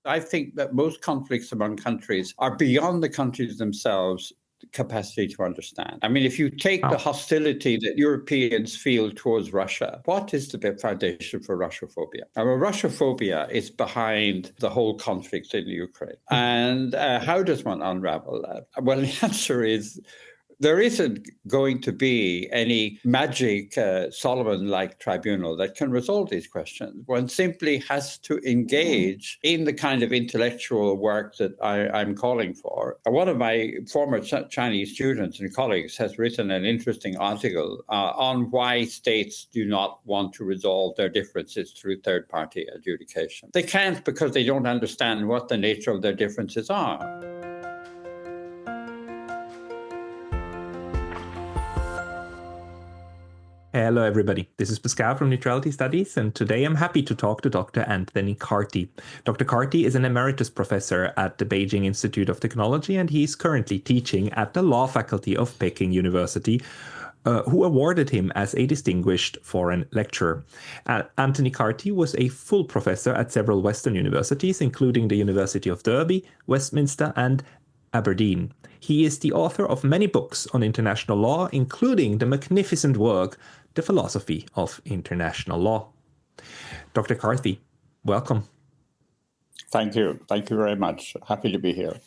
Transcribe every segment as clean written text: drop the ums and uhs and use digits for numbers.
I think that most conflicts among countries are beyond the countries themselves' capacity to understand. I mean, if you take the hostility that Europeans feel towards Russia, what is the foundation for Russophobia? Russophobia is behind the whole conflict in Ukraine. And how does one unravel that? Well, the answer is there isn't going to be any magic Solomon-like tribunal that can resolve these questions. One simply has to engage in the kind of intellectual work that I'm calling for. One of my former Chinese students and colleagues has written an interesting article on why states do not want to resolve their differences through third-party adjudication. They can't because they don't understand what the nature of their differences are. Hello, everybody. This is Pascal from Neutrality Studies, and today I'm happy to talk to Dr. Anthony Carty. Dr. Carty is an emeritus professor at the Beijing Institute of Technology, and he's currently teaching at the law faculty of Peking University, who awarded him as a distinguished foreign lecturer. Anthony Carty was a full professor at several Western universities, including the University of Derby, Westminster, and Aberdeen. He is the author of many books on international law, including the magnificent work, The Philosophy of International Law. Dr. Carty, welcome. Thank you. Thank you very much. Happy to be here.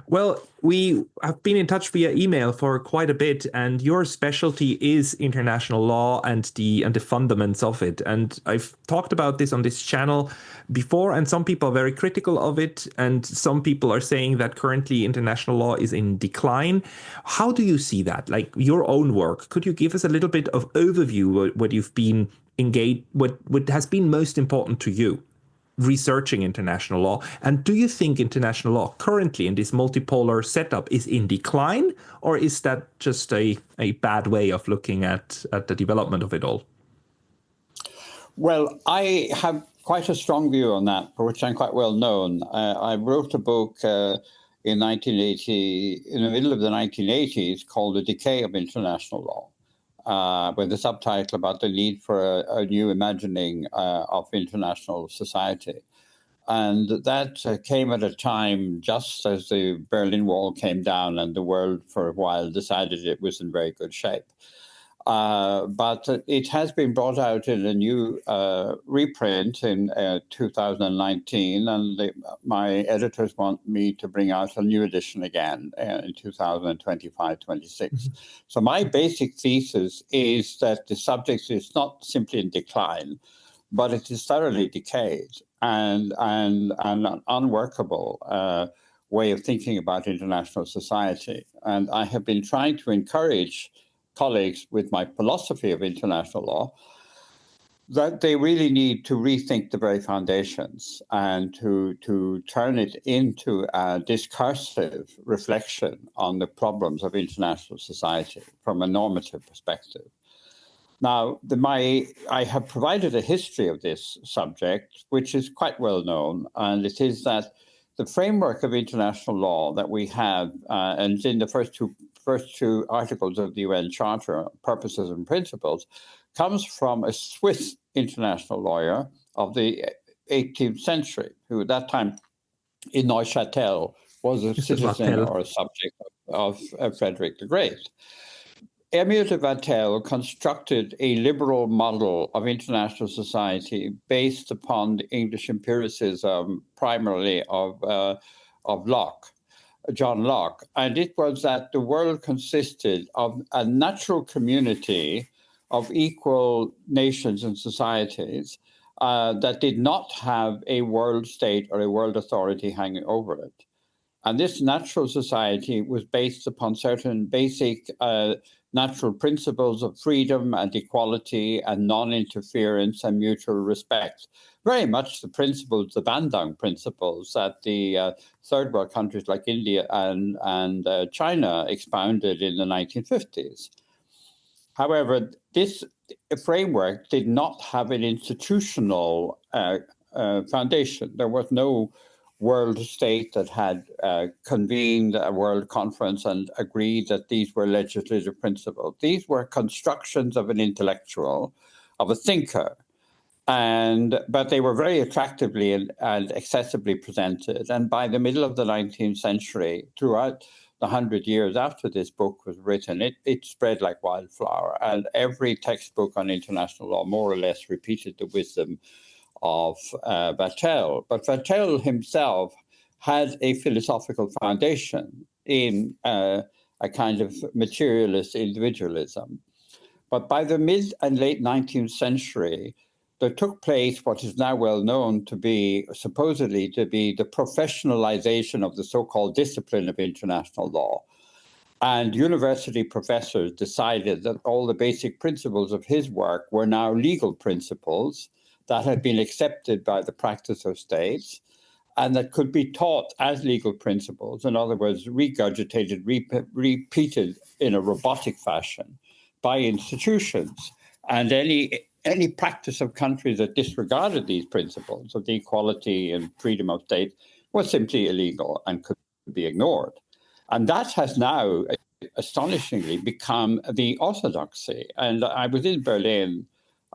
Well, we have been in touch via email for quite a bit, and your specialty is international law and the fundaments of it. And I've talked about this on this channel before, and some people are very critical of it, and some people are saying that currently international law is in decline. How do you see that? Like your own work, could you give us a little bit of overview what you've been engaged, what has been most important to you researching international law? And do you think international law currently in this multipolar setup is in decline, or is that just a bad way of looking at the development of it all? Well, I have quite a strong view on that, for which I'm quite well known. I wrote a book in 1980, in the middle of the 1980s, called The Decay of International Law, with the subtitle about the need for a new imagining of international society. And that came at a time just as the Berlin Wall came down and the world for a while decided it was in very good shape. But it has been brought out in a new reprint in 2019, and my editors want me to bring out a new edition again in 2025-26. So my basic thesis is that the subject is not simply in decline, but it is thoroughly decayed and an unworkable way of thinking about international society. And I have been trying to encourage colleagues with my philosophy of international law that they really need to rethink the very foundations and to turn it into a discursive reflection on the problems of international society from a normative perspective. Now, I have provided a history of this subject, which is quite well known, and it is that the framework of international law that we have, and in the first two articles of the UN Charter, Purposes and Principles, comes from a Swiss international lawyer of the 18th century, who at that time in Neuchâtel was a citizen or a subject of Frederick the Great. Emile de Vattel constructed a liberal model of international society based upon the English empiricism, primarily of Locke. John Locke, and it was that the world consisted of a natural community of equal nations and societies that did not have a world state or a world authority hanging over it. And this natural society was based upon certain basic natural principles of freedom and equality and non-interference and mutual respect. Very much the principles, the Bandung principles that the third world countries like India and China expounded in the 1950s. However, this framework did not have an institutional foundation. There was no world state that had convened a world conference and agreed that these were legislative principles. These were constructions of an intellectual, of a thinker, But they were very attractively and accessibly presented. And by the middle of the 19th century, throughout the 100 years after this book was written, it spread like wildflower. And every textbook on international law more or less repeated the wisdom of Vattel. But Vattel himself had a philosophical foundation in a kind of materialist individualism. But by the mid and late 19th century, there took place what is now well known to be, supposedly to be, the professionalization of the so-called discipline of international law. And university professors decided that all the basic principles of his work were now legal principles that had been accepted by the practice of states and that could be taught as legal principles, in other words, regurgitated, repeated in a robotic fashion by institutions. And any practice of countries that disregarded these principles of the equality and freedom of state was simply illegal and could be ignored. And that has now, astonishingly, become the orthodoxy. And I was in Berlin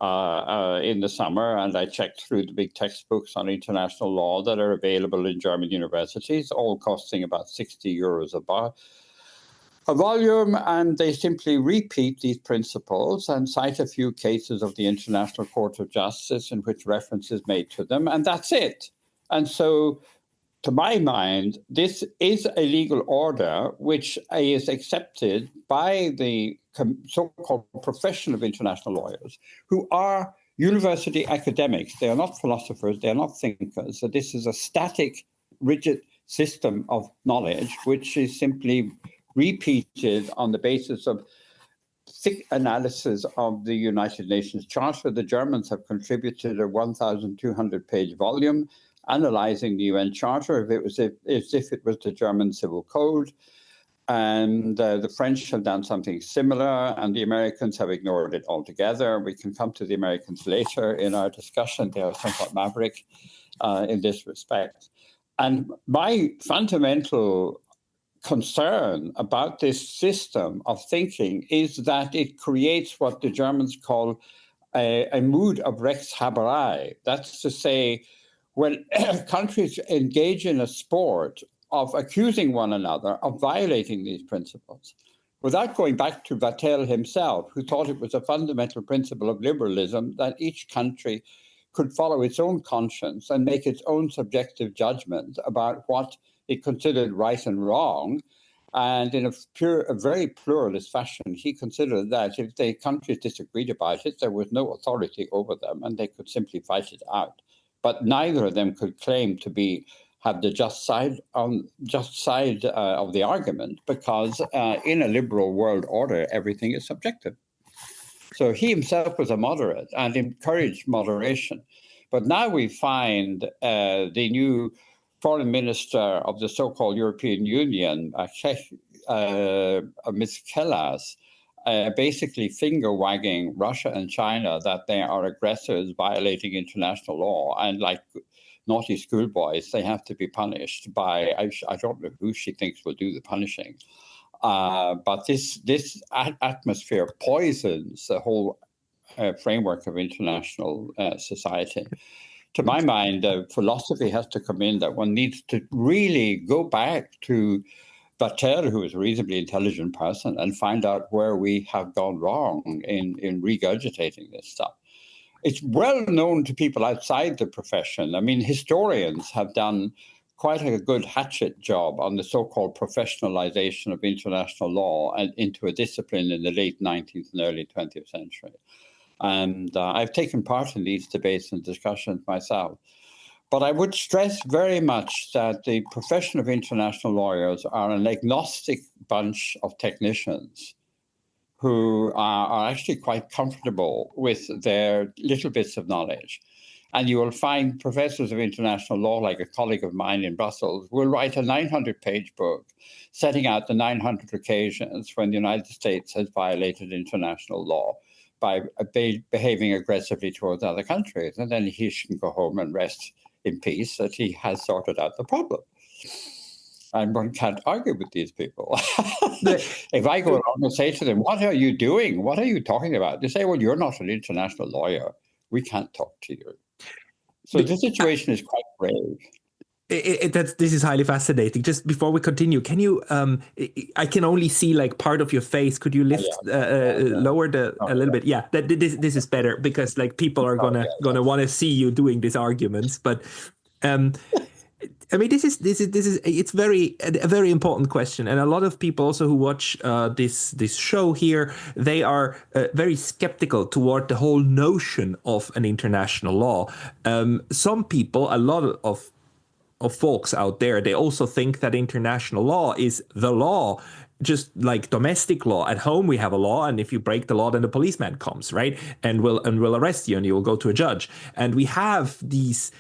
in the summer, and I checked through the big textbooks on international law that are available in German universities, all costing about 60 euros a volume, and they simply repeat these principles and cite a few cases of the International Court of Justice in which reference is made to them, and that's it. And so, to my mind, this is a legal order which is accepted by the so-called profession of international lawyers, who are university academics. They are not philosophers, they are not thinkers. So this is a static, rigid system of knowledge, which is simply repeated on the basis of thick analysis of the United Nations Charter. The Germans have contributed a 1,200-page volume analyzing the UN Charter as if it was the German Civil Code. And the French have done something similar, and the Americans have ignored it altogether. We can come to the Americans later in our discussion. They are somewhat maverick in this respect. And my fundamental concern about this system of thinking is that it creates what the Germans call a mood of Rechtshaberei. That's to say, when countries engage in a sport of accusing one another of violating these principles, without going back to Vattel himself, who thought it was a fundamental principle of liberalism that each country could follow its own conscience and make its own subjective judgment about what it considered right and wrong. And in a very pluralist fashion, he considered that if the countries disagreed about it, there was no authority over them and they could simply fight it out. But neither of them could claim to have the just side of the argument, because in a liberal world order, everything is subjective. So he himself was a moderate and encouraged moderation. But now we find the new foreign minister of the so-called European Union, Ms. Kellas, basically finger-wagging Russia and China that they are aggressors violating international law, and like naughty schoolboys, they have to be punished by, I don't know who she thinks will do the punishing. But this atmosphere poisons the whole framework of international society. To my mind, philosophy has to come in that one needs to really go back to Vattel, who is a reasonably intelligent person, and find out where we have gone wrong in regurgitating this stuff. It's well known to people outside the profession. I mean, historians have done quite a good hatchet job on the so-called professionalization of international law and into a discipline in the late 19th and early 20th century. And I've taken part in these debates and discussions myself. But I would stress very much that the profession of international lawyers are an agnostic bunch of technicians who are actually quite comfortable with their little bits of knowledge. And you will find professors of international law, like a colleague of mine in Brussels, will write a 900-page book setting out the 900 occasions when the United States has violated international law by behaving aggressively towards other countries. And then he can go home and rest in peace that he has sorted out the problem. And one can't argue with these people. If I go along and say to them, what are you doing? What are you talking about? They say, well, you're not an international lawyer. we can't talk to you. So the situation is quite grave. This is highly fascinating. Just before we continue, can you? I can only see like part of your face. Could you lift, lower a little bit? Yeah, this is better because like people are gonna want to see you doing these arguments. But I mean, this is it's a very important question, and a lot of people also who watch this show here, they are very skeptical toward the whole notion of an international law. Some people, a lot of folks out there, they also think that international law is the law, just like domestic law. At home we have a law, and if you break the law, then the policeman comes, right, and will arrest you, and you will go to a judge. And we have these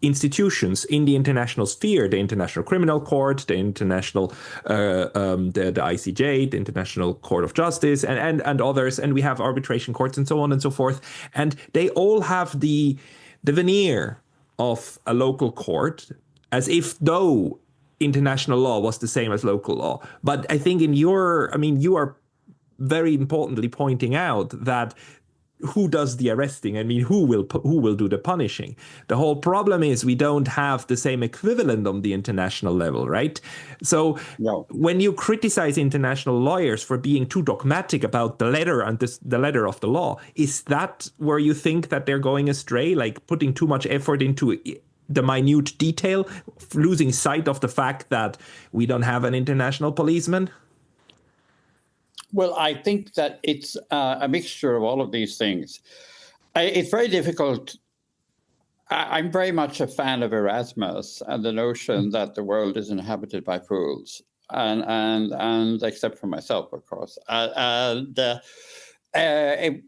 institutions in the international sphere: the International Criminal Court, the international the ICJ, the International Court of Justice, and others, and we have arbitration courts and so on and so forth, and they all have the veneer of a local court, as if though international law was the same as local law. But I think you are very importantly pointing out that who does the arresting? I mean, who will do the punishing? The whole problem is we don't have the same equivalent on the international level, right? So when you criticize international lawyers for being too dogmatic about the letter and the letter of the law, is that where you think that they're going astray, like putting too much effort into the minute detail, losing sight of the fact that we don't have an international policeman? Well, I think that it's a mixture of all of these things. It's very difficult. I'm very much a fan of Erasmus and the notion that the world is inhabited by fools, and except for myself, of course.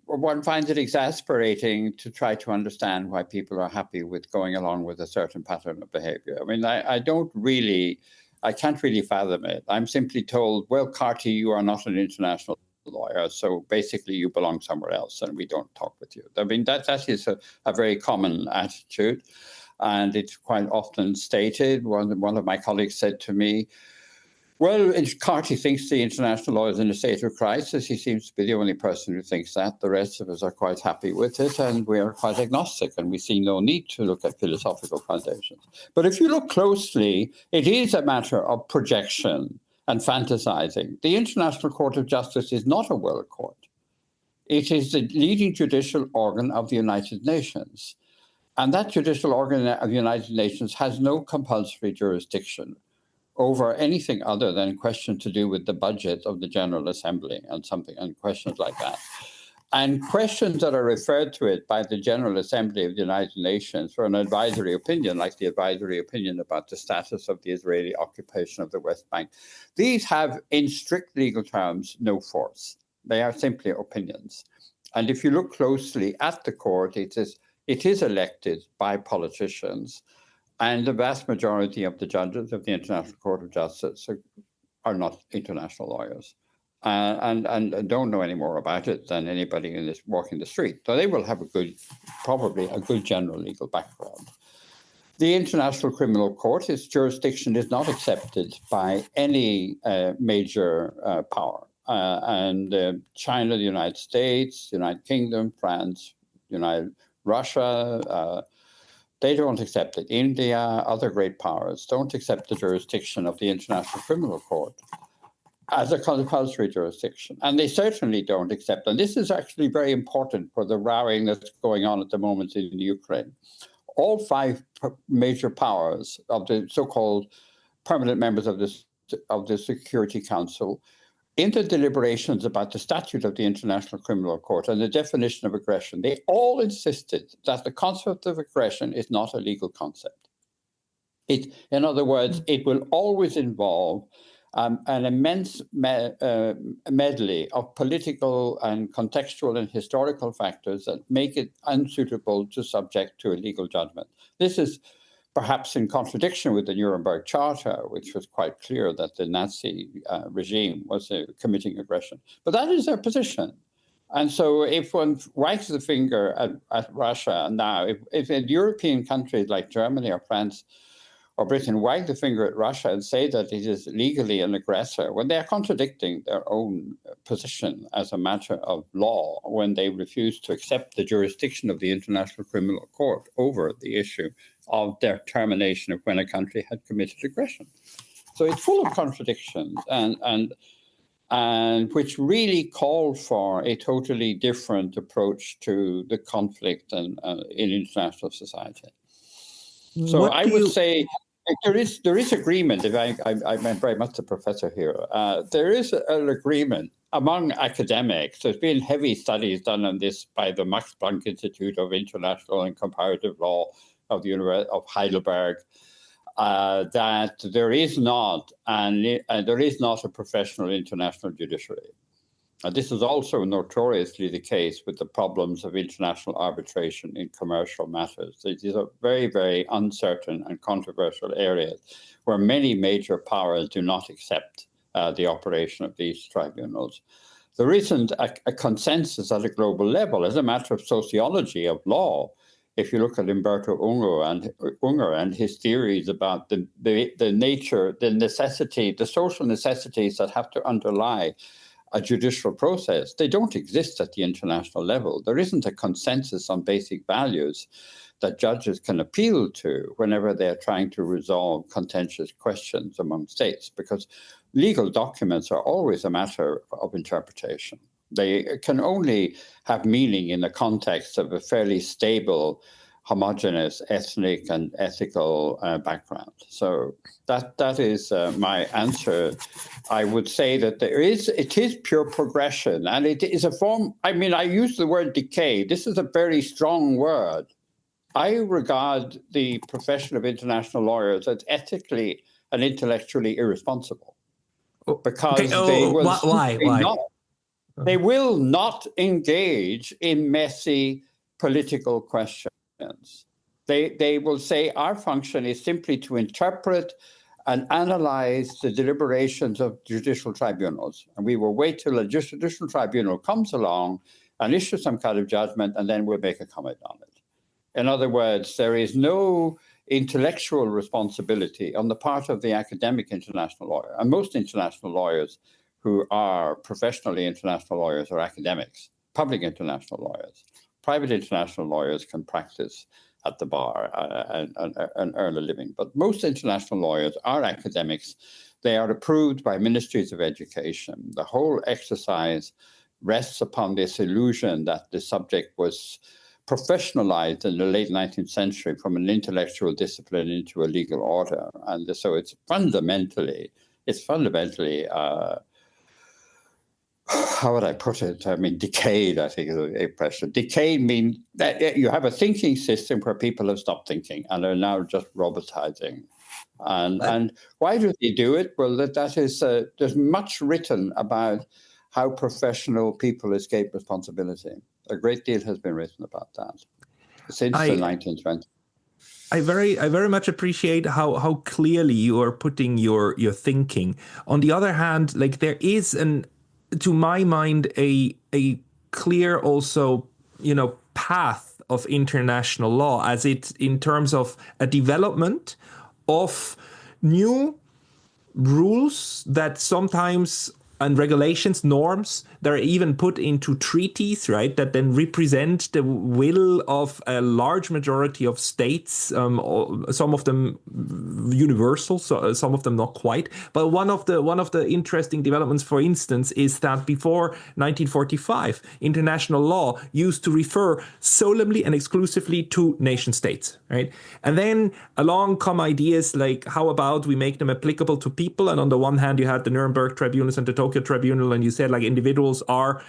One finds it exasperating to try to understand why people are happy with going along with a certain pattern of behavior. I mean, I can't really fathom it. I'm simply told, well, Carty, you are not an international lawyer, so basically you belong somewhere else and we don't talk with you. I mean, that is a very common attitude, and it's quite often stated. One of my colleagues said to me, well, Carty thinks the international law is in a state of crisis. He seems to be the only person who thinks that. The rest of us are quite happy with it, and we are quite agnostic, and we see no need to look at philosophical foundations. But if you look closely, it is a matter of projection and fantasizing. The International Court of Justice is not a world court. It is the leading judicial organ of the United Nations. And that judicial organ of the United Nations has no compulsory jurisdiction over anything other than questions to do with the budget of the General Assembly and questions like that. And questions that are referred to it by the General Assembly of the United Nations for an advisory opinion, like the advisory opinion about the status of the Israeli occupation of the West Bank, these have, in strict legal terms, no force. They are simply opinions. And if you look closely at the court, it is elected by politicians. And the vast majority of the judges of the International Court of Justice are not international lawyers and don't know any more about it than anybody walking the street. So they will have probably a good general legal background. The International Criminal Court, its jurisdiction is not accepted by any major power. China, the United States, the United Kingdom, France, Russia, they don't accept it. India, other great powers don't accept the jurisdiction of the International Criminal Court as a compulsory jurisdiction. And they certainly don't accept, and this is actually very important for the rowing that's going on at the moment in Ukraine. All five major powers of the so-called permanent members of the Security Council, in the deliberations about the statute of the International Criminal Court and the definition of aggression, they all insisted that the concept of aggression is not a legal concept. In other words, it will always involve an immense medley of political and contextual and historical factors that make it unsuitable to subject to a legal judgment. This is perhaps in contradiction with the Nuremberg Charter, which was quite clear that the Nazi regime was committing aggression. But that is their position. And so if one wags the finger at Russia now, if in European countries like Germany or France or Britain wag the finger at Russia and say that it is legally an aggressor when they are contradicting their own position as a matter of law, when they refuse to accept the jurisdiction of the International Criminal Court over the issue of their determination of when a country had committed aggression. So it's full of contradictions and which really call for a totally different approach to the conflict and in international society. So I would say there is agreement. If I'm very much the professor here, there is an agreement among academics. There's been heavy studies done on this by the Max Planck Institute of International and Comparative Law of the University of Heidelberg. That there is not a professional international judiciary. This is also notoriously the case with the problems of international arbitration in commercial matters. These are very, very uncertain and controversial areas where many major powers do not accept the operation of these tribunals. There isn't a consensus at a global level. As a matter of sociology of law, if you look at Umberto Unger and his theories about the nature, the necessity, the social necessities that have to underlie a judicial process, they don't exist at the international level. There isn't a consensus on basic values that judges can appeal to whenever they're trying to resolve contentious questions among states, because legal documents are always a matter of interpretation. They can only have meaning in the context of a fairly stable, homogeneous ethnic and ethical background. So that is my answer. I would say that it is pure progression, and it is a form. I mean, I use the word decay. This is a very strong word. I regard the profession of international lawyers as ethically and intellectually irresponsible, because they will why? They will not engage in messy political questions. They will say our function is simply to interpret and analyze the deliberations of judicial tribunals. And we will wait till a judicial tribunal comes along and issues some kind of judgment, and then we'll make a comment on it. In other words, there is no intellectual responsibility on the part of the academic international lawyer. And most international lawyers who are professionally international lawyers are academics, public international lawyers. Private international lawyers can practice at the bar and earn a living. But most international lawyers are academics. They are approved by ministries of education. The whole exercise rests upon this illusion that the subject was professionalized in the late 19th century from an intellectual discipline into a legal order. And so it's fundamentally how would I put it? I mean, decayed, I think, is a expression. Decayed means that you have a thinking system where people have stopped thinking and are now just robotizing. And why do they do it? Well, that is, there's much written about how professional people escape responsibility. A great deal has been written about that since the 1920s. I very much appreciate how clearly you are putting your thinking. On the other hand, like there is to my mind, a clear also, path of international law as it in terms of a development of new rules that sometimes and regulations, norms that are even put into treaties, right, that then represent the will of a large majority of states, some of them universal, so some of them not quite. But one of the interesting developments, for instance, is that before 1945, international law used to refer solemnly and exclusively to nation states, right? And then along come ideas like, how about we make them applicable to people? And on the one hand, you had the Nuremberg tribunals and the Tokyo Tribunal, and you said like individuals are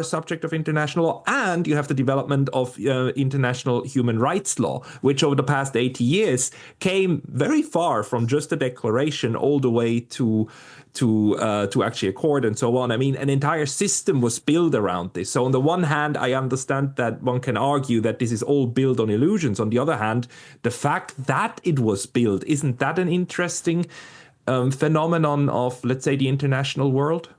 subject of international law, and you have the development of international human rights law, which over the past 80 years came very far from just a declaration all the way to actually a court and so on. I mean, an entire system was built around this. So on the one hand, I understand that one can argue that this is all built on illusions. On the other hand, the fact that it was built, isn't that an interesting phenomenon of, let's say, the international world?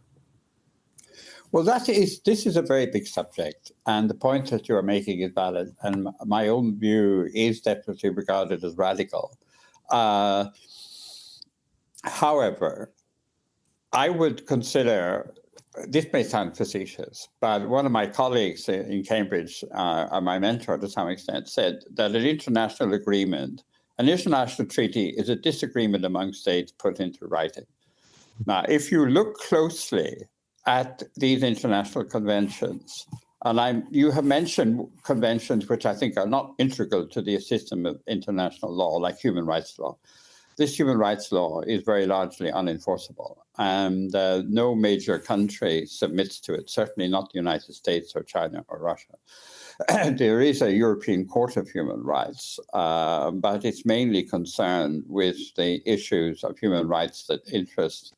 Well, this is a very big subject, and the point that you are making is valid, and my own view is definitely regarded as radical. However, I would consider, this may sound facetious, but one of my colleagues in Cambridge, my mentor to some extent, said that an international agreement, an international treaty is a disagreement among states put into writing. Now, if you look closely at these international conventions, and you have mentioned conventions which I think are not integral to the system of international law, like human rights law. This human rights law is very largely unenforceable, and no major country submits to it, certainly not the United States or China or Russia. There is a European Court of Human Rights, but it's mainly concerned with the issues of human rights that interest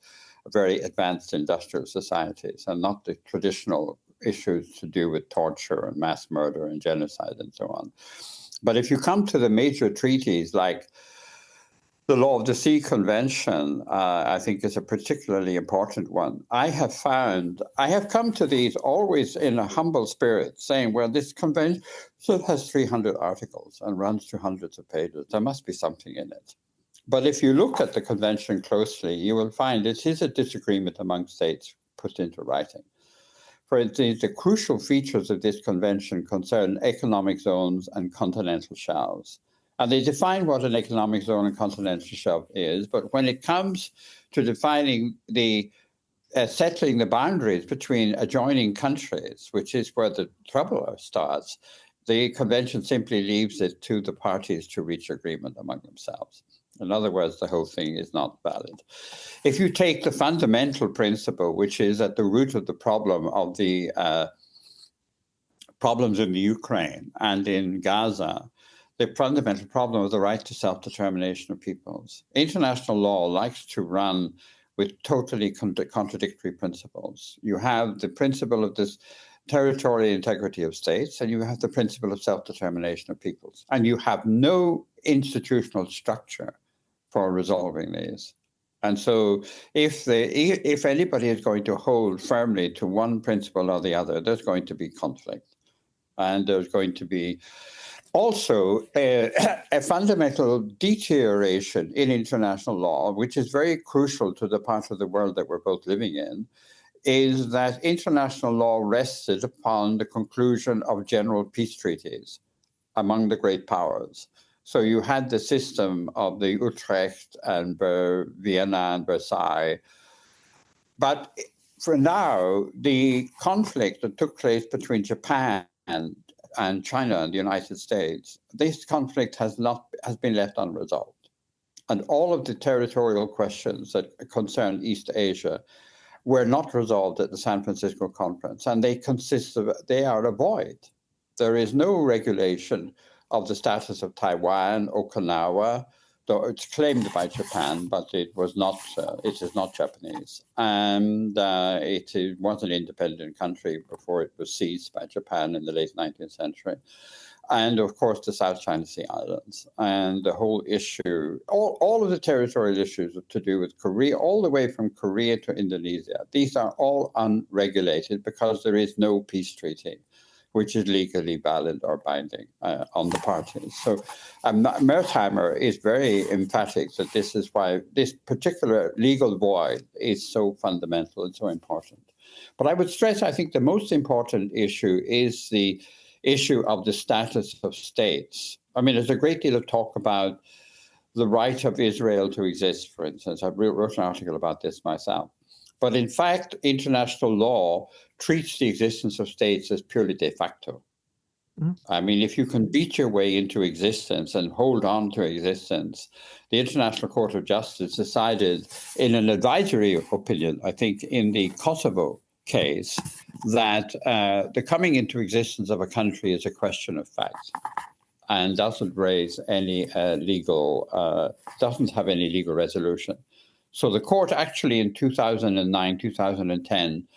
very advanced industrial societies and not the traditional issues to do with torture and mass murder and genocide and so on. But if you come to the major treaties like the Law of the Sea Convention, I think, is a particularly important one. I have come to these always in a humble spirit, saying, well, this convention has 300 articles and runs through hundreds of pages. There must be something in it. But if you look at the convention closely, you will find it is a disagreement among states put into writing. For instance, the crucial features of this convention concern economic zones and continental shelves. And they define what an economic zone and continental shelf is, but when it comes to defining settling the boundaries between adjoining countries, which is where the trouble starts, the convention simply leaves it to the parties to reach agreement among themselves. In other words, the whole thing is not valid. If you take the fundamental principle, which is at the root of the problem of the problems in the Ukraine and in Gaza, the fundamental problem of the right to self-determination of peoples. International law likes to run with totally contradictory principles. You have the principle of this territorial integrity of states, and you have the principle of self-determination of peoples. And you have no institutional structure for resolving these. And so if anybody is going to hold firmly to one principle or the other, there's going to be conflict. And there's going to be also a fundamental deterioration in international law, which is very crucial to the part of the world that we're both living in, is that international law rested upon the conclusion of general peace treaties among the great powers. So you had the system of the Utrecht and Vienna and Versailles. But for now, the conflict that took place between Japan and China and the United States, this conflict has been left unresolved. And all of the territorial questions that concern East Asia were not resolved at the San Francisco conference, and they are a void. There is no regulation of the status of Taiwan, Okinawa, though it's claimed by Japan, but it is not Japanese. And it was an independent country before it was seized by Japan in the late 19th century. And of course, the South China Sea Islands and the whole issue, all of the territorial issues to do with Korea, all the way from Korea to Indonesia. These are all unregulated because there is no peace treaty which is legally valid or binding on the parties. So Mertheimer is very emphatic that this is why this particular legal void is so fundamental and so important. But I would stress, I think the most important issue is the issue of the status of states. I mean, there's a great deal of talk about the right of Israel to exist, for instance. I wrote an article about this myself. But in fact, international law treats the existence of states as purely de facto. I mean, if you can beat your way into existence and hold on to existence, the International Court of Justice decided in an advisory opinion, I think in the Kosovo case, that the coming into existence of a country is a question of fact and doesn't raise any doesn't have any legal resolution. So the court actually in 2009, 2010,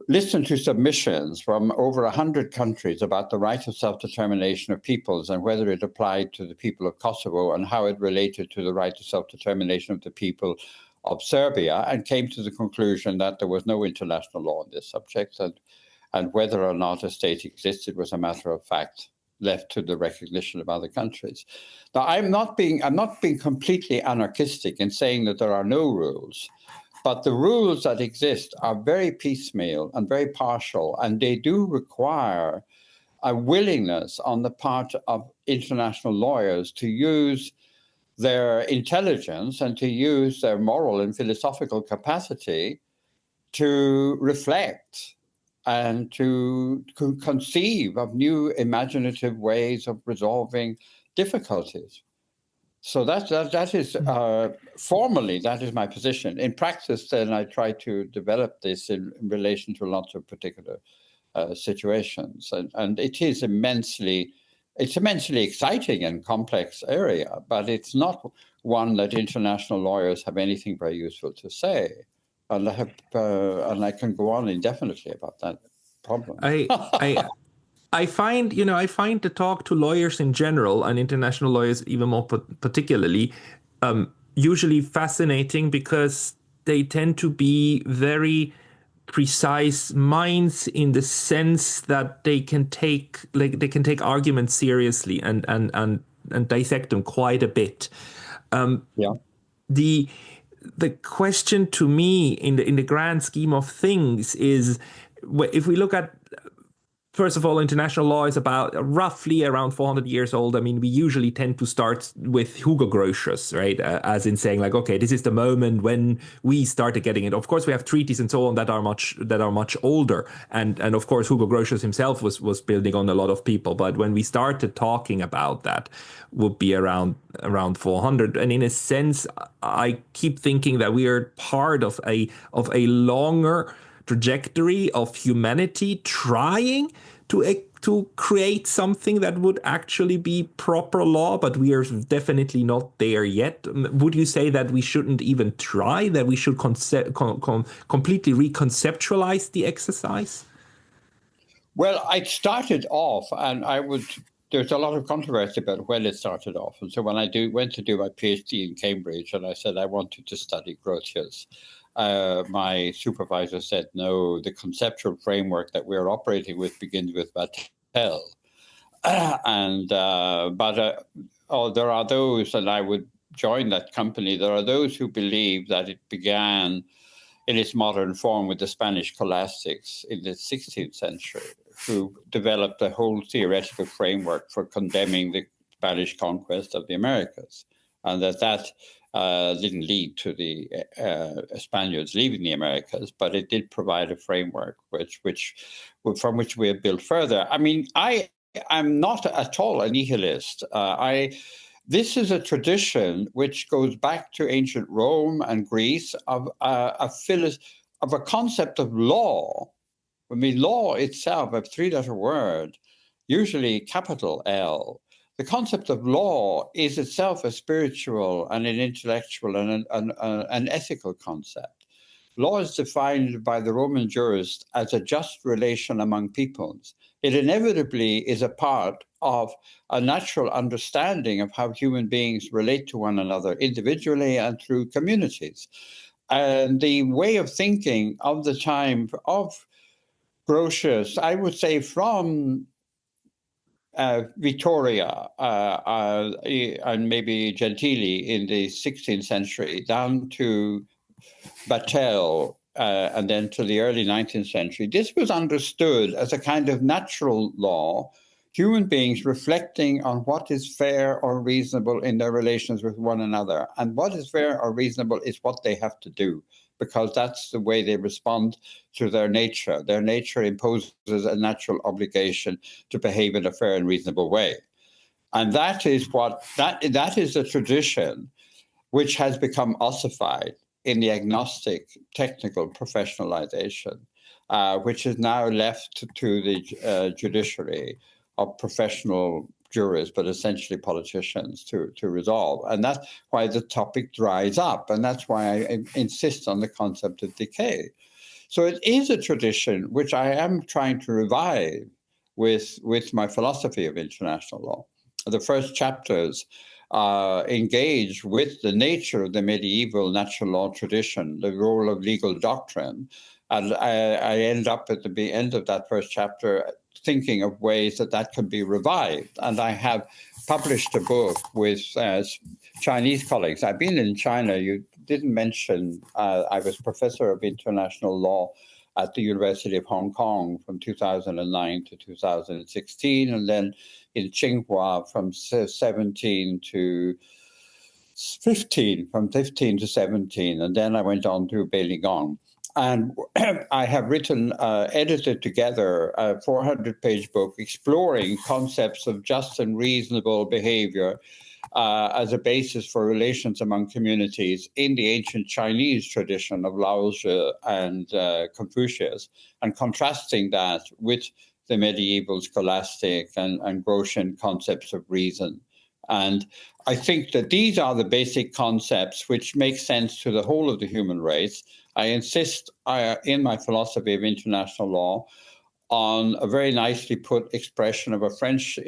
listened to submissions from over 100 countries about the right of self-determination of peoples and whether it applied to the people of Kosovo and how it related to the right to self-determination of the people of Serbia, and came to the conclusion that there was no international law on this subject, and whether or not a state existed was a matter of fact left to the recognition of other countries. Now, I'm not being completely anarchistic in saying that there are no rules, but the rules that exist are very piecemeal and very partial, and they do require a willingness on the part of international lawyers to use their intelligence and to use their moral and philosophical capacity to reflect and to conceive of new imaginative ways of resolving difficulties. So that is formally, that is my position. In practice, then I try to develop this in relation to lots of particular situations, and it's immensely exciting and complex area, but it's not one that international lawyers have anything very useful to say. And I can go on indefinitely about that problem. I find the talk to lawyers in general, and international lawyers even more particularly, usually fascinating, because they tend to be very precise minds in the sense that they can take arguments seriously and dissect them quite a bit. Yeah. The question to me in the grand scheme of things is, if we look at, first of all, international law is about roughly around 400 years old. I mean, we usually tend to start with Hugo Grotius, right? As in saying, like, okay, this is the moment when we started getting it. Of course, we have treaties and so on that are much older, and of course, Hugo Grotius himself was building on a lot of people. But when we started talking about that, would be around 400. And in a sense, I keep thinking that we are part of a longer trajectory of humanity trying to create something that would actually be proper law, but we are definitely not there yet. Would you say that we shouldn't even try, that we should completely reconceptualize the exercise? Well, I started off, and there's a lot of controversy about when it started off. And so when I went to do my PhD in Cambridge, and I said I wanted to study Grotius, my supervisor said, no, the conceptual framework that we're operating with begins with Vattel. There are those, and I would join that company, there are those who believe that it began in its modern form with the Spanish scholastics in the 16th century, who developed a whole theoretical framework for condemning the Spanish conquest of the Americas, and that didn't lead to the Spaniards leaving the Americas, but it did provide a framework from which we have built further. I mean, I'm not at all a nihilist. This is a tradition which goes back to ancient Rome and Greece of a concept of law. I mean, law itself, a three-letter word, usually capital L. The concept of law is itself a spiritual and an intellectual and an ethical concept. Law is defined by the Roman jurist as a just relation among peoples. It inevitably is a part of a natural understanding of how human beings relate to one another individually and through communities. And the way of thinking of the time of Grotius, I would say from Vittoria and maybe Gentili in the 16th century, down to Vattel, and then to the early 19th century, this was understood as a kind of natural law, human beings reflecting on what is fair or reasonable in their relations with one another. And what is fair or reasonable is what they have to do, because that's the way they respond to their nature. Their nature imposes a natural obligation to behave in a fair and reasonable way. And that is a tradition which has become ossified in the agnostic technical professionalization, which is now left to the judiciary of professional jurists, but essentially politicians, to resolve. And that's why the topic dries up. And that's why I insist on the concept of decay. So it is a tradition which I am trying to revive with my philosophy of international law. The first chapters engage with the nature of the medieval natural law tradition, the role of legal doctrine. And I end up at the end of that first chapter thinking of ways that can be revived. And I have published a book with Chinese colleagues. I've been in China. You didn't mention I was professor of international law at the University of Hong Kong from 2009 to 2016, and then in Tsinghua from 17 to 15, from 15 to 17, and then I went on to Beijing. And I have written, edited together a 400-page book exploring concepts of just and reasonable behavior as a basis for relations among communities in the ancient Chinese tradition of Laozi and Confucius, and contrasting that with the medieval scholastic and Grotian concepts of reason. And I think that these are the basic concepts which make sense to the whole of the human race. I insist in my philosophy of international law on a very nicely put expression of a French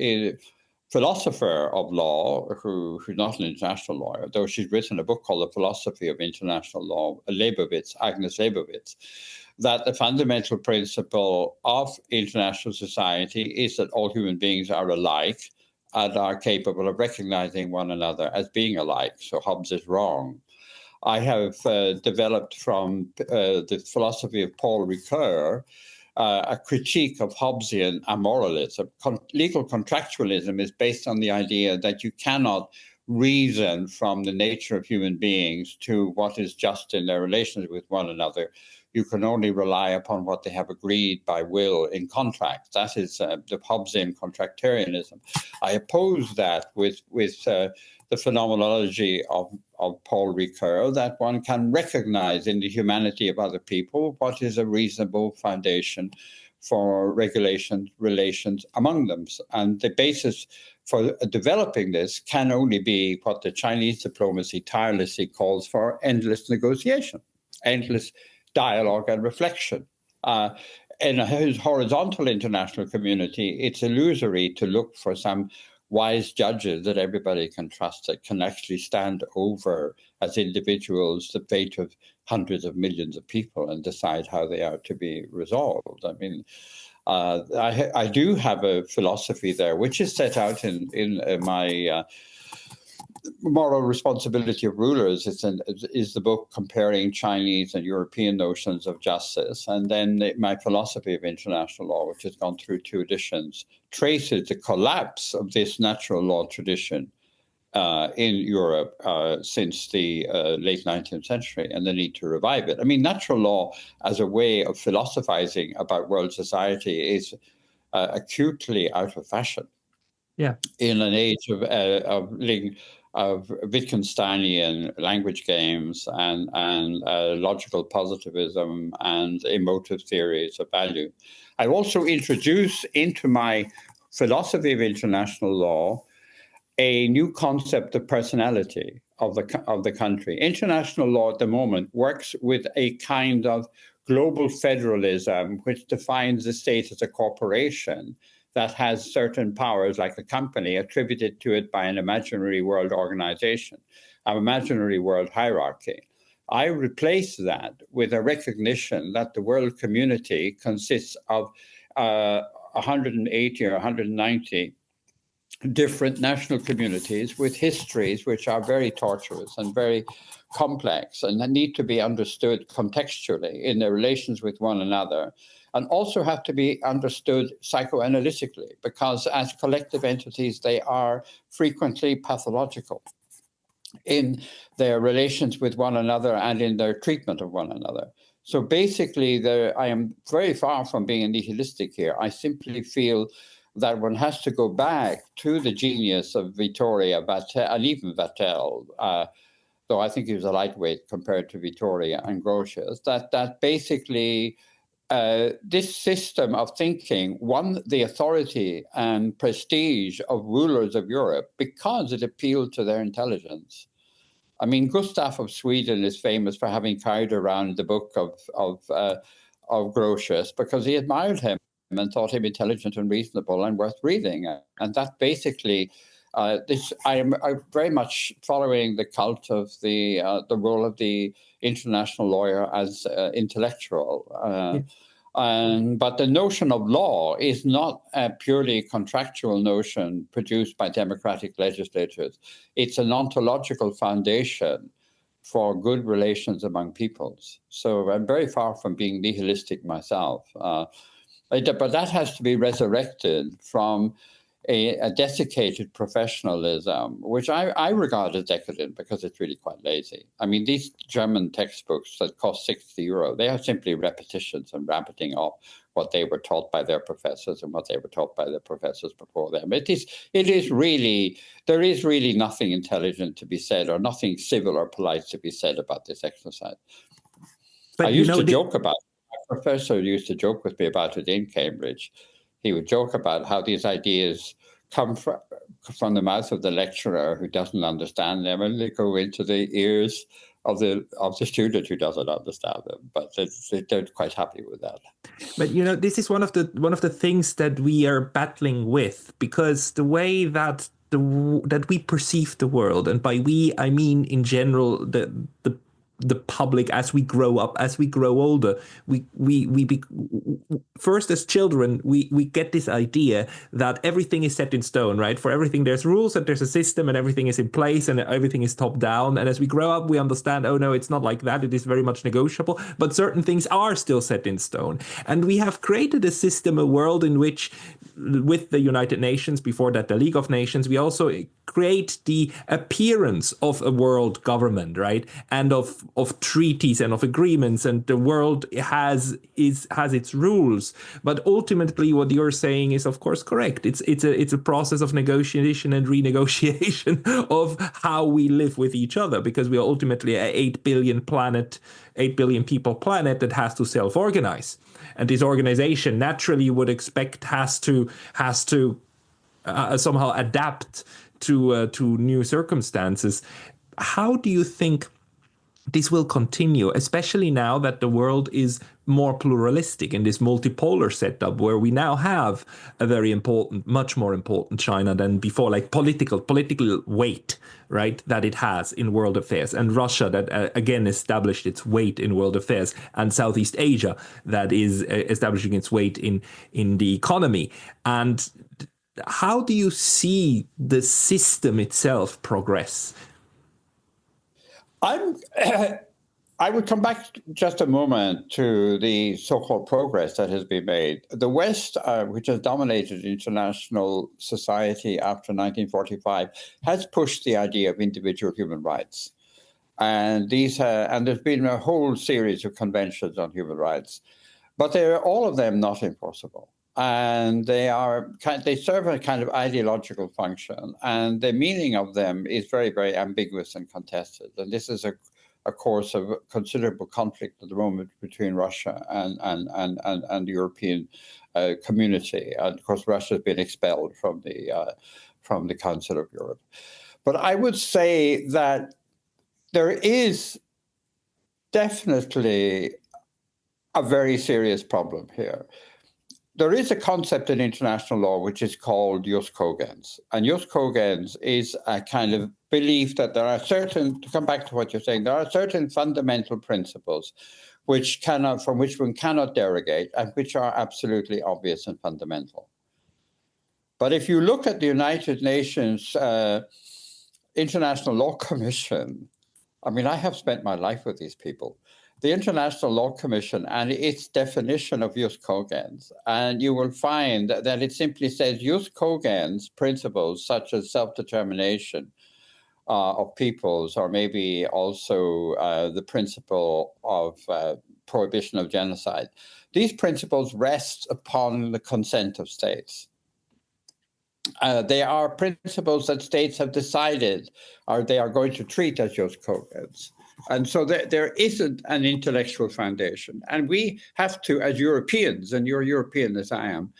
philosopher of law who's not an international lawyer, though she's written a book called The Philosophy of International Law, Agnes Leibovitz, that the fundamental principle of international society is that all human beings are alike and are capable of recognizing one another as being alike. So Hobbes is wrong. I have developed from the philosophy of Paul Ricoeur a critique of Hobbesian amoralism. Legal contractualism is based on the idea that you cannot reason from the nature of human beings to what is just in their relations with one another. You can only rely upon what they have agreed by will in contract. That is the Hobbesian contractarianism. I oppose that with the phenomenology of Paul Ricoeur, that one can recognize in the humanity of other people what is a reasonable foundation for relations among them. And the basis for developing this can only be what the Chinese diplomacy tirelessly calls for: endless negotiation, endless dialogue and reflection. In a horizontal international community, it's illusory to look for some wise judges that everybody can trust, that can actually stand over as individuals the fate of hundreds of millions of people and decide how they are to be resolved. I mean, I do have a philosophy there, which is set out in my Moral Responsibility of Rulers. Is the book comparing Chinese and European notions of justice. And then my philosophy of international law, which has gone through 2 editions, traces the collapse of this natural law tradition in Europe since the late 19th century, and the need to revive it. I mean, natural law as a way of philosophizing about world society is acutely out of fashion. Yeah. In an age of Wittgensteinian language games and logical positivism and emotive theories of value. I also introduce into my philosophy of international law a new concept of personality of the country. International law at the moment works with a kind of global federalism, which defines the state as a corporation that has certain powers, like a company, attributed to it by an imaginary world organization, an imaginary world hierarchy. I replace that with a recognition that the world community consists of 180 or 190 different national communities with histories which are very tortuous and very complex and that need to be understood contextually in their relations with one another, and also have to be understood psychoanalytically, because as collective entities, they are frequently pathological in their relations with one another and in their treatment of one another. So basically, I am very far from being nihilistic here. I simply feel that one has to go back to the genius of Vittoria, and even Vattel, though I think he was a lightweight compared to Vittoria and Grotius, that basically this system of thinking won the authority and prestige of rulers of Europe because it appealed to their intelligence. I mean, Gustav of Sweden is famous for having carried around the book of Grotius because he admired him and thought him intelligent and reasonable and worth reading. And that basically, I am very much following the cult of the role of the international lawyer as intellectual. But the notion of law is not a purely contractual notion produced by democratic legislatures. It's an ontological foundation for good relations among peoples. So I'm very far from being nihilistic myself. But that has to be resurrected from a desiccated professionalism, which I regard as decadent because it's really quite lazy. I mean, these German textbooks that cost €60, they are simply repetitions and rabbiting off what they were taught by their professors and what they were taught by their professors before them. There is really nothing intelligent to be said or nothing civil or polite to be said about this exercise. But I used to joke about it. My professor used to joke with me about it in Cambridge. He would joke about how these ideas come from the mouth of the lecturer who doesn't understand them, and they go into the ears of the student who doesn't understand them. But they're quite happy with that. But this is one of the things that we are battling with, because the way that that we perceive the world, and by we I mean in general the public, as we grow up, as we grow older, first as children, we get this idea that everything is set in stone, right? For everything there's rules and there's a system and everything is in place and everything is top down. And as we grow up, we understand, oh no, it's not like that. It is very much negotiable, but certain things are still set in stone. And we have created a system, a world in which, with the United Nations, before that the League of Nations, we also create the appearance of a world government, right? And of treaties and of agreements, and the world has its rules. But ultimately, what you're saying is, of course, correct. It's a process of negotiation and renegotiation of how we live with each other, because we are ultimately an 8 billion people planet that has to self-organize. And this organization naturally would expect has to somehow adapt to new circumstances. How do you think this will continue, especially now that the world is more pluralistic in this multipolar setup, where we now have a very important, much more important China than before, like political weight, right, that it has in world affairs, and Russia that again established its weight in world affairs, and Southeast Asia that is establishing its weight in the economy. And how do you see the system itself progress? I would come back just a moment to the so-called progress that has been made. The West, which has dominated international society after 1945, has pushed the idea of individual human rights. And there's been a whole series of conventions on human rights, but they're all of them not enforceable. And they serve a kind of ideological function, and the meaning of them is very, very ambiguous and contested. And this is a course of considerable conflict at the moment between Russia and the European community. And of course, Russia has been expelled from the Council of Europe. But I would say that there is definitely a very serious problem here. There is a concept in international law which is called jus cogens. And jus cogens is a kind of belief that there are certain, to come back to what you're saying, there are certain fundamental principles from which one cannot derogate and which are absolutely obvious and fundamental. But if you look at the United Nations International Law Commission, I mean, I have spent my life with these people. The International Law Commission and its definition of jus cogens, and you will find that it simply says jus cogens principles such as self-determination of peoples, or maybe also the principle of prohibition of genocide. These principles rest upon the consent of states. They are principles that states have decided or they are going to treat as jus cogens. And so there isn't an intellectual foundation. And we have to, as Europeans, and you're European as I am,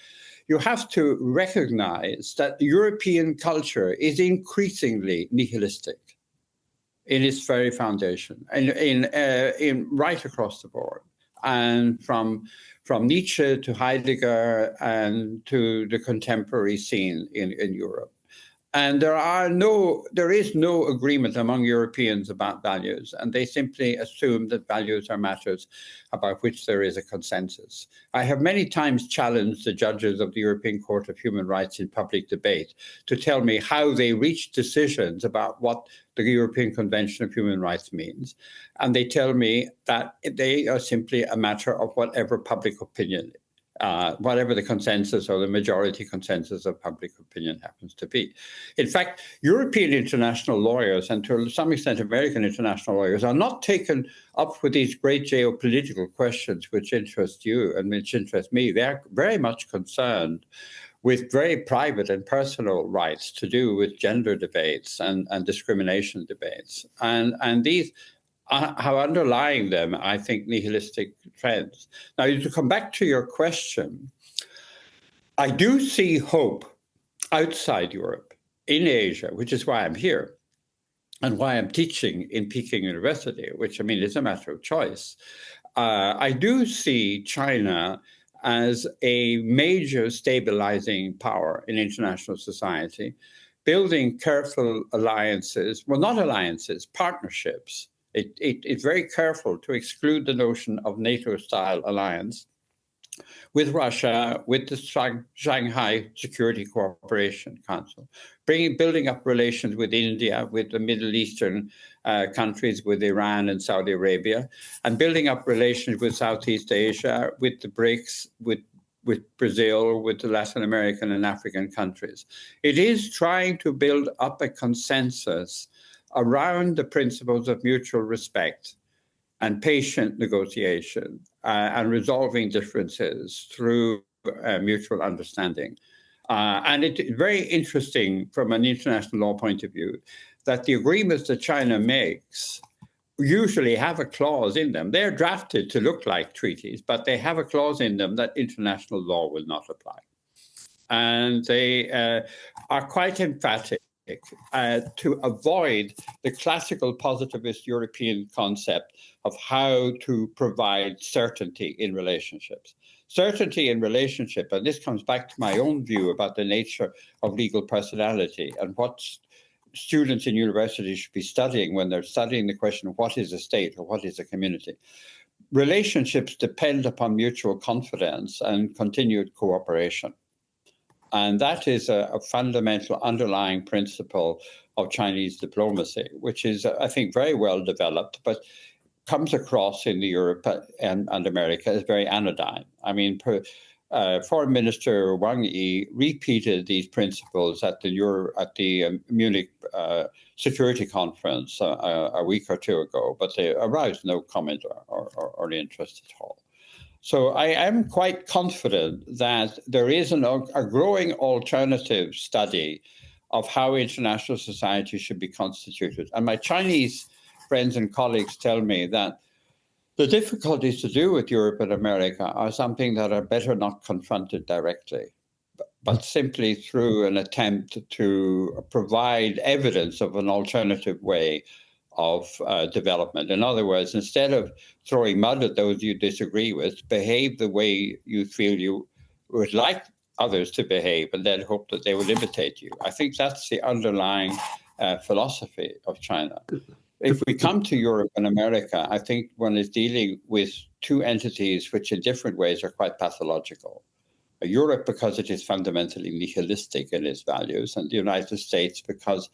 you have to recognize that European culture is increasingly nihilistic in its very foundation, in right across the board, and from Nietzsche to Heidegger and to the contemporary scene in Europe. And there is no agreement among Europeans about values, and they simply assume that values are matters about which there is a consensus. I have many times challenged the judges of the European Court of Human Rights in public debate to tell me how they reach decisions about what the European Convention of Human Rights means. And they tell me that they are simply a matter of whatever public opinion whatever the consensus or the majority consensus of public opinion happens to be. In fact, European international lawyers, and to some extent American international lawyers, are not taken up with these great geopolitical questions which interest you and which interest me. They're very much concerned with very private and personal rights to do with gender debates and discrimination debates. And these have underlying them, I think, nihilistic trends. Now, to come back to your question, I do see hope outside Europe, in Asia, which is why I'm here and why I'm teaching in Peking University, which, I mean, is a matter of choice. I do see China as a major stabilizing power in international society, building careful alliances, well, not alliances, partnerships. It's very careful to exclude the notion of NATO-style alliance with Russia, with the Shanghai Security Cooperation Council, building up relations with India, with the Middle Eastern countries, with Iran and Saudi Arabia, and building up relations with Southeast Asia, with the BRICS, with Brazil, with the Latin American and African countries. It is trying to build up a consensus around the principles of mutual respect and patient negotiation and resolving differences through mutual understanding. And it's very interesting from an international law point of view that the agreements that China makes usually have a clause in them. They're drafted to look like treaties, but they have a clause in them that international law will not apply. And they are quite emphatic to avoid the classical positivist European concept of how to provide certainty in relationships. Certainty in relationship, and this comes back to my own view about the nature of legal personality and what students in universities should be studying when they're studying the question of what is a state or what is a community. Relationships depend upon mutual confidence and continued cooperation. And that is a fundamental underlying principle of Chinese diplomacy, which is, I think, very well developed, but comes across in Europe and America as very anodyne. I mean, Foreign Minister Wang Yi repeated these principles at the Munich Security Conference a week or two ago, but they aroused no comment or interest at all. So I am quite confident that there is a growing alternative study of how international society should be constituted. And my Chinese friends and colleagues tell me that the difficulties to do with Europe and America are something that are better not confronted directly, but simply through an attempt to provide evidence of an alternative way of development. In other words, instead of throwing mud at those you disagree with, behave the way you feel you would like others to behave and then hope that they will imitate you. I think that's the underlying philosophy of China. If we come to Europe and America, I think one is dealing with two entities which in different ways are quite pathological. Europe because it is fundamentally nihilistic in its values, and the United States because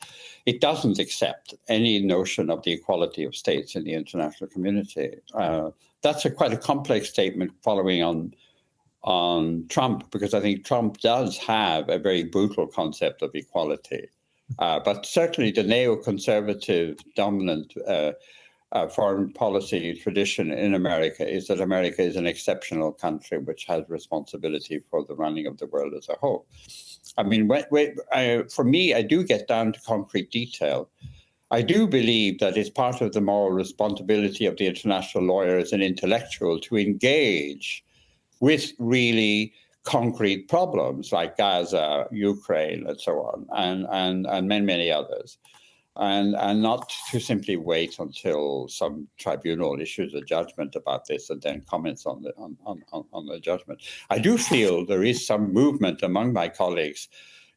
it doesn't accept any notion of the equality of states in the international community. That's quite a complex statement following on Trump, because I think Trump does have a very brutal concept of equality. But certainly the neoconservative dominant foreign policy tradition in America is that America is an exceptional country which has responsibility for the running of the world as a whole. I mean, for me, I do get down to concrete detail. I do believe that it's part of the moral responsibility of the international lawyer as an intellectual to engage with really concrete problems like Gaza, Ukraine, and so on, and many others. And not to simply wait until some tribunal issues a judgment about this and then comments on the judgment. I do feel there is some movement among my colleagues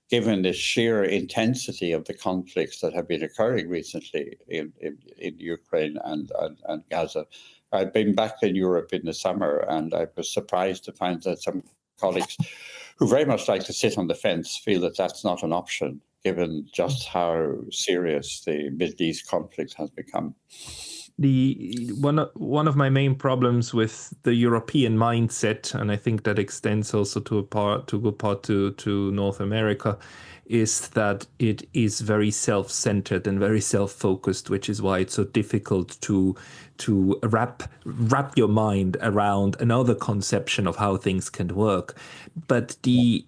given the sheer intensity of the conflicts that have been occurring recently in Ukraine and Gaza. I've been back in Europe in the summer, and I was surprised to find that some colleagues who very much like to sit on the fence feel that that's not an option, given just how serious the Middle East conflict has become. One of my main problems with the European mindset, and I think that extends also to a good part to North America, is that it is very self-centered and very self-focused, which is why it's so difficult to wrap your mind around another conception of how things can work. But the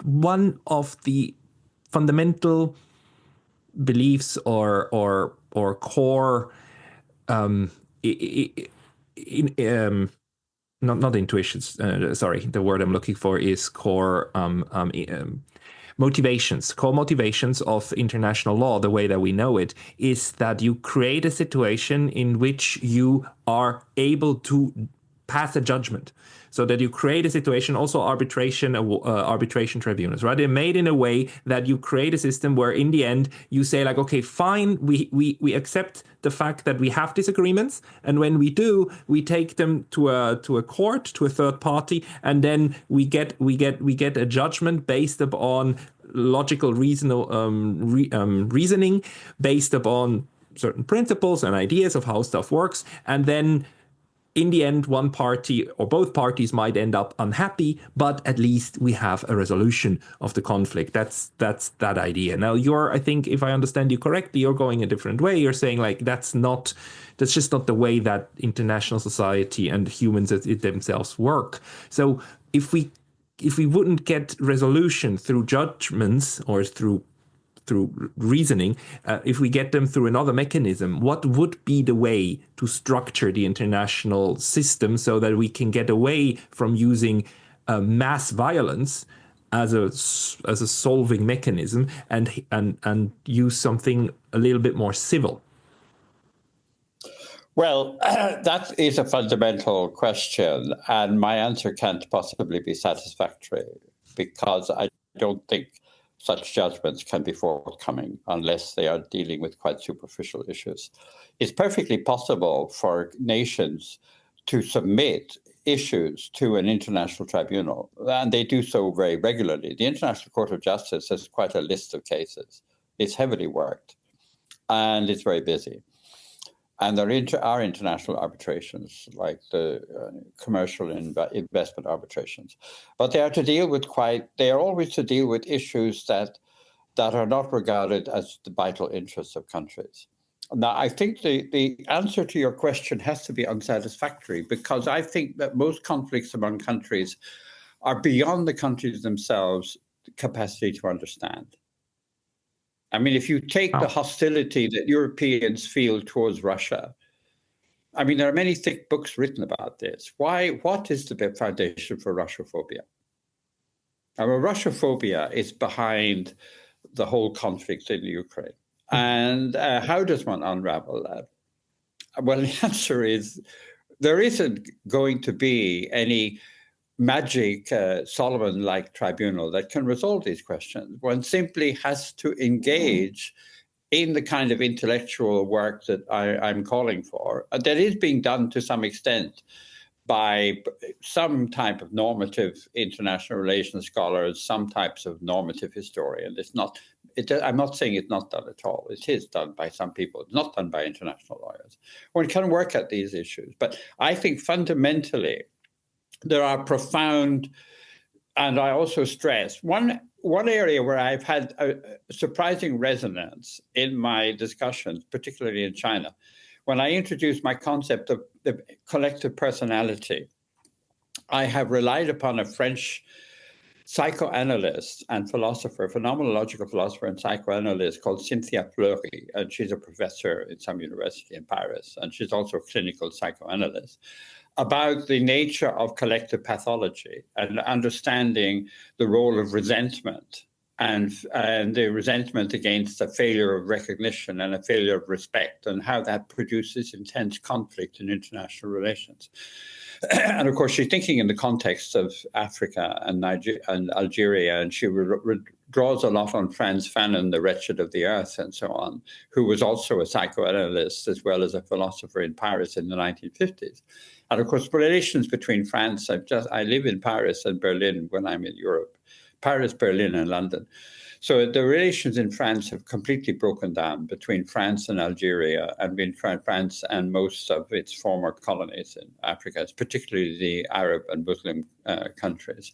one of the fundamental beliefs or core not intuitions. Sorry, the word I'm looking for is core motivations. Core motivations of international law, the way that we know it, is that you create a situation in which you are able to pass a judgment. So that you create a situation, also arbitration tribunals, right? They're made in a way that you create a system where in the end you say like, okay, fine, we accept the fact that we have disagreements, and when we do, we take them to a court, to a third party, and then we get a judgment based upon logical reasoning, based upon certain principles and ideas of how stuff works, and then in the end, one party or both parties might end up unhappy, but at least we have a resolution of the conflict. That's that idea. Now, I think if I understand you correctly, you're going a different way. You're saying like that's just not the way that international society and humans themselves work. So if we wouldn't get resolution through judgments or through reasoning, if we get them through another mechanism, what would be the way to structure the international system so that we can get away from using mass violence as a solving mechanism and use something a little bit more civil? Well, that is a fundamental question, and my answer can't possibly be satisfactory, because I don't think such judgments can be forthcoming unless they are dealing with quite superficial issues. It's perfectly possible for nations to submit issues to an international tribunal, and they do so very regularly. The International Court of Justice has quite a list of cases. It's heavily worked, and it's very busy. And there are international arbitrations, like the commercial investment arbitrations, but they are always to deal with issues that are not regarded as the vital interests of countries. Now, I think the answer to your question has to be unsatisfactory, because I think that most conflicts among countries are beyond the countries themselves' capacity to understand. I mean, if you take the hostility that Europeans feel towards Russia, I mean, there are many thick books written about this. What is the foundation for Russophobia? I mean, Russophobia is behind the whole conflict in Ukraine. And how does one unravel that? Well, the answer is there isn't going to be any magic Solomon-like tribunal that can resolve these questions. One simply has to engage in the kind of intellectual work that I'm calling for, that is being done to some extent by some type of normative international relations scholars, some types of normative historians. I'm not saying it's not done at all. It is done by some people. It's not done by international lawyers. One can work at these issues. But I think fundamentally, there are profound, and I also stress, one area where I've had a surprising resonance in my discussions, particularly in China, when I introduced my concept of the collective personality. I have relied upon a French psychoanalyst and philosopher, phenomenological philosopher and psychoanalyst called Cynthia Fleury, and she's a professor in some university in Paris, and she's also a clinical psychoanalyst, about the nature of collective pathology and understanding the role of resentment and the resentment against a failure of recognition and a failure of respect, and how that produces intense conflict in international relations. And of course, she's thinking in the context of Africa and Nigeria, and Algeria, and she draws a lot on Frantz Fanon, the Wretched of the Earth, and so on, who was also a psychoanalyst as well as a philosopher in Paris in the 1950s. And of course, relations between France, I live in Paris and Berlin when I'm in Europe, Paris, Berlin, and London. So the relations in France have completely broken down between France and Algeria and between France and most of its former colonies in Africa, particularly the Arab and Muslim countries.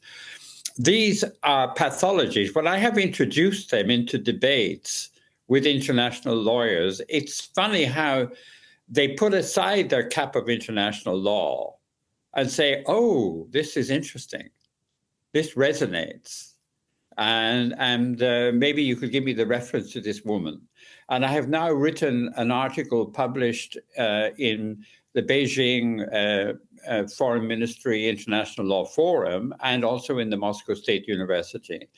These are pathologies. When I have introduced them into debates with international lawyers, it's funny how they put aside their cap of international law and say, oh, this is interesting. This resonates. And maybe you could give me the reference to this woman. And I have now written an article published in the Beijing Foreign Ministry International Law Forum and also in the Moscow State University.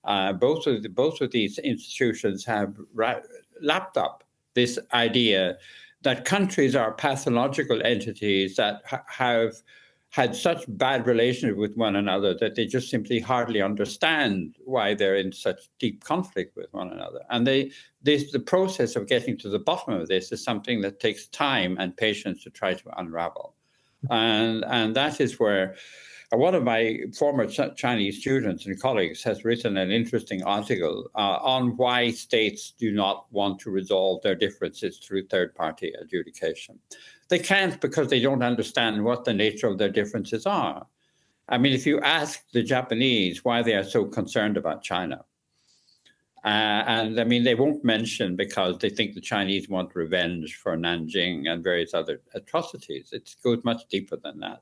Both of these institutions have lapped up this idea that countries are pathological entities that have had such bad relations with one another that they just simply hardly understand why they're in such deep conflict with one another. And the process of getting to the bottom of this is something that takes time and patience to try to unravel. And that is where one of my former Chinese students and colleagues has written an interesting article on why states do not want to resolve their differences through third-party adjudication. They can't because they don't understand what the nature of their differences are. I mean, if you ask the Japanese why they are so concerned about China, and I mean, they won't mention because they think the Chinese want revenge for Nanjing and various other atrocities. It goes much deeper than that.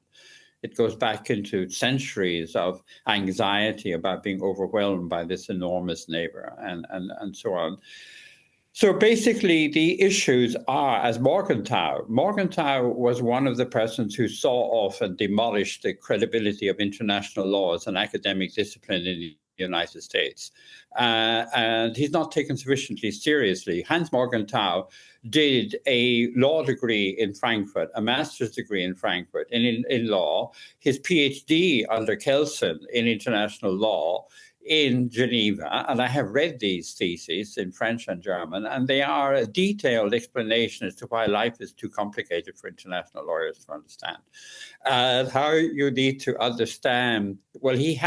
It goes back into centuries of anxiety about being overwhelmed by this enormous neighbor and so on. So basically, the issues are, as Morgenthau was one of the persons who saw off and demolished the credibility of international law as an academic discipline in the United States. And he's not taken sufficiently seriously. Hans Morgenthau did a law degree in Frankfurt, a master's degree in Frankfurt in law, his PhD under Kelsen in international law in Geneva. And I have read these theses in French and German, and they are a detailed explanation as to why life is too complicated for international lawyers to understand. How you need to understand, well, he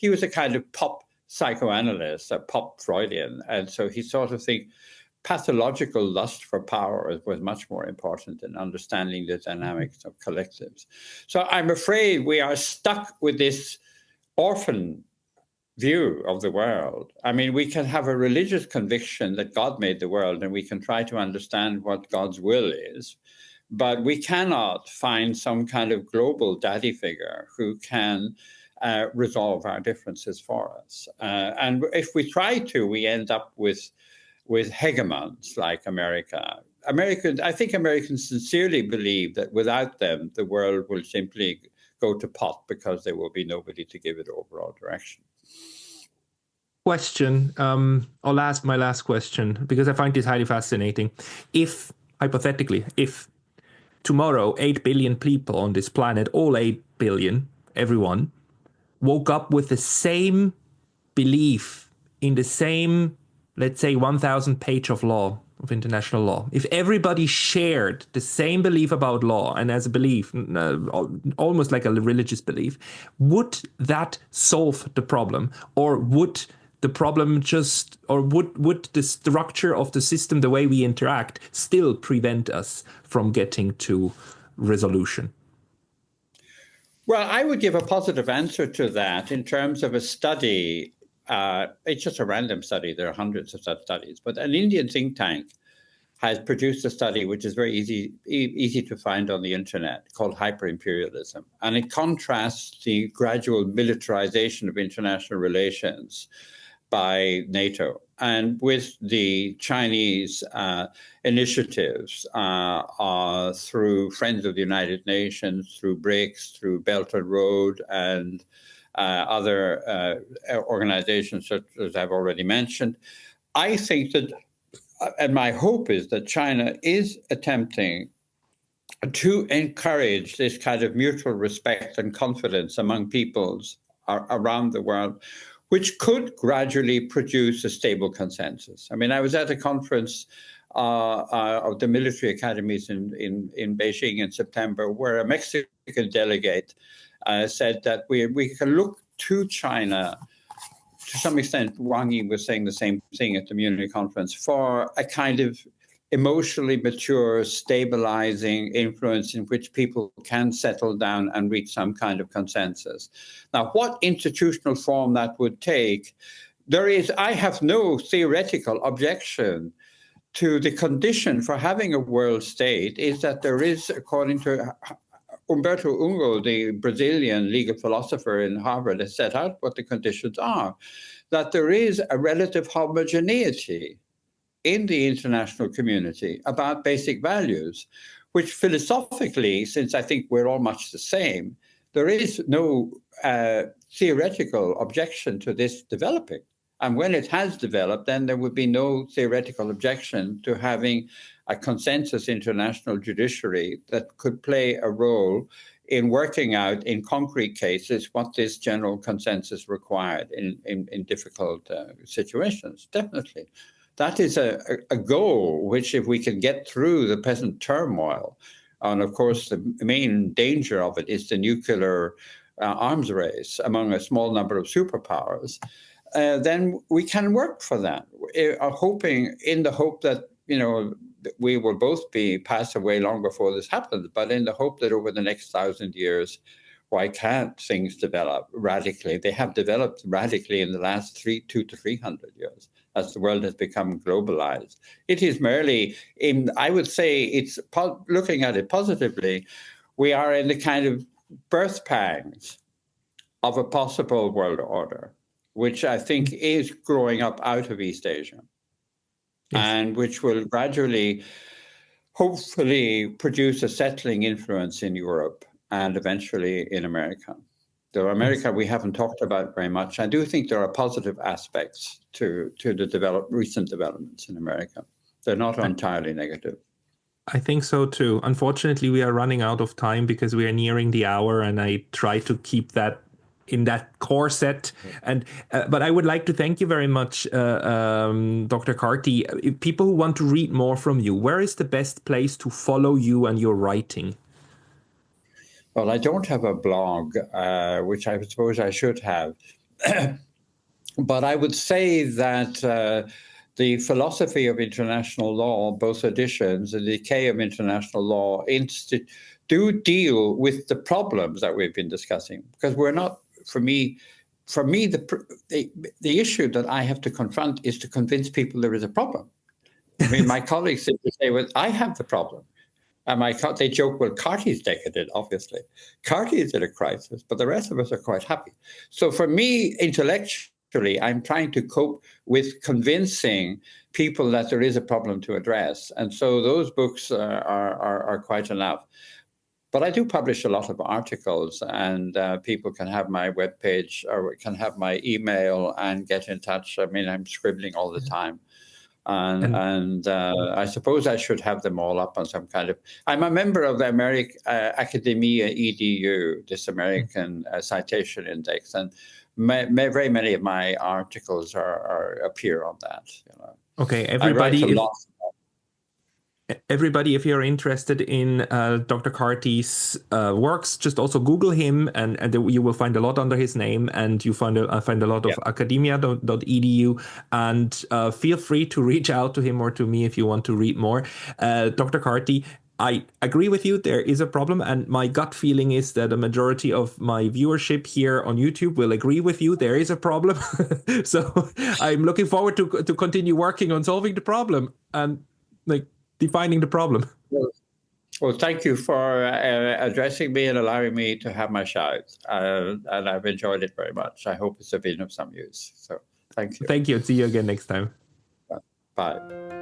was a kind of pop psychoanalyst, a pop Freudian. And so he sort of think pathological lust for power was much more important in understanding the dynamics of collectives. So I'm afraid we are stuck with this orphan view of the world. I mean, we can have a religious conviction that God made the world and we can try to understand what God's will is, but we cannot find some kind of global daddy figure who can resolve our differences for us. And if we try to, we end up with hegemons like America. I think Americans sincerely believe that without them, the world will simply go to pot because there will be nobody to give it overall direction. Question, I'll ask my last question because I find this highly fascinating. If, hypothetically, if tomorrow 8 billion people on this planet, all 8 billion, everyone, woke up with the same belief in the same, let's say, 1,000 page of law, of international law, if everybody shared the same belief about law and as a belief, almost like a religious belief, would that solve the problem? Or would the problem just, or would the structure of the system, the way we interact, still prevent us from getting to resolution? Well, I would give a positive answer to that in terms of a study. It's just a random study. There are hundreds of such studies, but an Indian think tank has produced a study which is very easy to find on the internet called Hyperimperialism. And it contrasts the gradual militarization of international relations by NATO and with the Chinese initiatives through Friends of the United Nations, through BRICS, through Belt and Road, and other organizations such as I've already mentioned. I think that, and my hope is that China is attempting to encourage this kind of mutual respect and confidence among peoples around the world, which could gradually produce a stable consensus. I mean, I was at a conference of the military academies in Beijing in September, where a Mexican delegate said that we can look to China. To some extent, Wang Yi was saying the same thing at the Munich conference, for a kind of emotionally mature, stabilizing influence in which people can settle down and reach some kind of consensus. Now, what institutional form that would take, I have no theoretical objection to the condition for having a world state is that there is, according to Humberto Ungo, the Brazilian legal philosopher in Harvard, has set out what the conditions are, that there is a relative homogeneity in the international community about basic values, which philosophically, since I think we're all much the same, there is no theoretical objection to this developing. And when it has developed, then there would be no theoretical objection to having a consensus international judiciary that could play a role in working out in concrete cases what this general consensus required in difficult situations. Definitely. That is a goal which, if we can get through the present turmoil, and of course the main danger of it is the nuclear arms race among a small number of superpowers, then we can work for that, in the hope that, we will both pass away long before this happens, but in the hope that over the next 1,000 years, why can't things develop radically? They have developed radically in the last 200 to 300 years as the world has become globalized. It is merely, I would say, it's looking at it positively, we are in the kind of birth pangs of a possible world order, which I think is growing up out of East Asia. Yes. And which will gradually, hopefully, produce a settling influence in Europe and eventually in America. Though America, we haven't talked about very much. I do think there are positive aspects to the recent developments in America. They're not entirely negative. I think so too. Unfortunately, we are running out of time because we are nearing the hour, and I try to keep that in that core set. And but I would like to thank you very much, Dr. Carty. If people who want to read more from you, where is the best place to follow you and your writing? Well, I don't have a blog, which I suppose I should have. But I would say that the philosophy of international law, both editions, the decay of international law, do deal with the problems that we've been discussing. Because we're not, for me, the issue that I have to confront is to convince people there is a problem. I mean, my colleagues seem to say, well, I have the problem. And they joke, well, Carty's decadent, obviously. Carty is in a crisis, but the rest of us are quite happy. So for me, intellectually, I'm trying to cope with convincing people that there is a problem to address. And so those books are quite enough. But I do publish a lot of articles, and people can have my webpage or can have my email and get in touch. I mean, I'm scribbling all the time. And I suppose I should have them all up on some kind of... I'm a member of the Academia EDU, this American citation index, and very many of my articles appear on that. Okay, everybody, if you're interested in Dr. Carty's works, just also Google him, and you will find a lot under his name, and you find a lot of academia.edu, and feel free to reach out to him or to me if you want to read more. Dr. Carty, I agree with you, there is a problem, and my gut feeling is that a majority of my viewership here on YouTube will agree with you, there is a problem. So I'm looking forward to continue working on solving the problem and defining the problem. Well, thank you for addressing me and allowing me to have my shout. And I've enjoyed it very much. I hope it's been of some use. So thank you. Thank you. See you again next time. Bye.